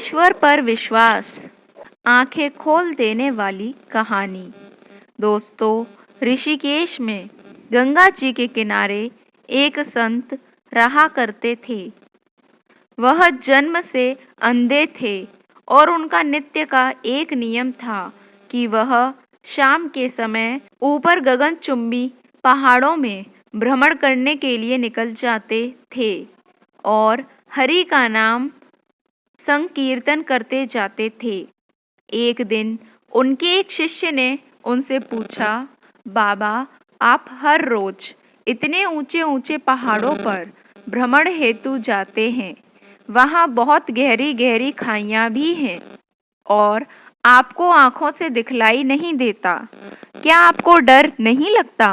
ईश्वर पर विश्वास, आंखें खोल देने वाली कहानी। दोस्तों, ऋषिकेश में गंगा जी के किनारे एक संत रहा करते थे। वह जन्म से अंधे थे और उनका नित्य का एक नियम था कि वह शाम के समय ऊपर गगनचुंबी पहाड़ों में भ्रमण करने के लिए निकल जाते थे और हरि का नाम संकीर्तन करते जाते थे। एक दिन उनके एक शिष्य ने उनसे पूछा, बाबा, आप हर रोज इतने ऊंचे ऊंचे पहाड़ों पर भ्रमण हेतु जाते हैं, वहां बहुत गहरी गहरी खाइयां भी हैं और आपको आंखों से दिखलाई नहीं देता, क्या आपको डर नहीं लगता?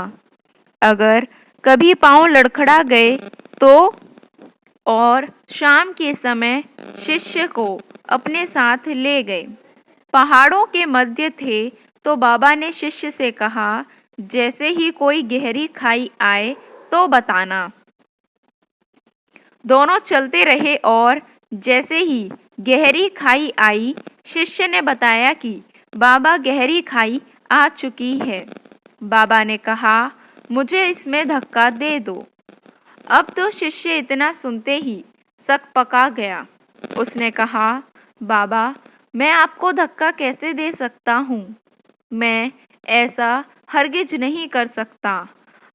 अगर कभी पांव लड़खड़ा गए तो? और शाम के समय शिष्य को अपने साथ ले गए। पहाड़ों के मध्य थे तो बाबा ने शिष्य से कहा, जैसे ही कोई गहरी खाई आए तो बताना। दोनों चलते रहे और जैसे ही गहरी खाई आई, शिष्य ने बताया कि बाबा, गहरी खाई आ चुकी है। बाबा ने कहा, मुझे इसमें धक्का दे दो। अब तो शिष्य इतना सुनते ही सकपका गया। उसने कहा, बाबा, मैं आपको धक्का कैसे दे सकता हूँ? मैं ऐसा हरगिज नहीं कर सकता।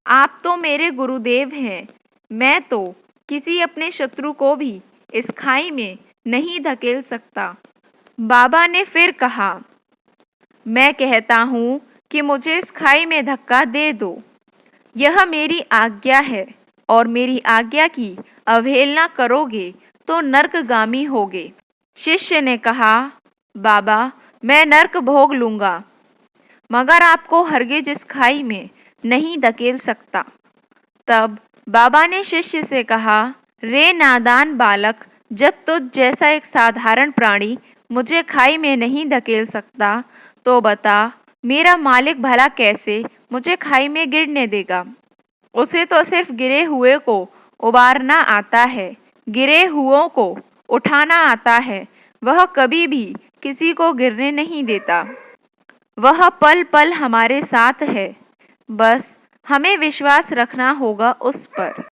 आप तो मेरे गुरुदेव हैं। मैं तो किसी अपने शत्रु को भी इस खाई में नहीं धकेल सकता। बाबा ने फिर कहा, मैं कहता हूँ कि मुझे इस खाई में धक्का दे दो। यह मेरी आज्ञा है और मेरी आज्ञा की अवहेलना करोगे तो नरकगामी होगे। शिष्य ने कहा, बाबा, मैं नरक भोग लूंगा मगर आपको हरगिज इस खाई में नहीं धकेल सकता। तब बाबा ने शिष्य से कहा, रे नादान बालक, जब तुझ जैसा एक साधारण प्राणी मुझे खाई में नहीं धकेल सकता तो बता, मेरा मालिक भला कैसे मुझे खाई में गिरने देगा? उसे तो सिर्फ गिरे हुए को उबारना आता है, गिरे हुओं को उठाना आता है। वह कभी भी किसी को गिरने नहीं देता। वह पल पल हमारे साथ है, बस हमें विश्वास रखना होगा उस पर।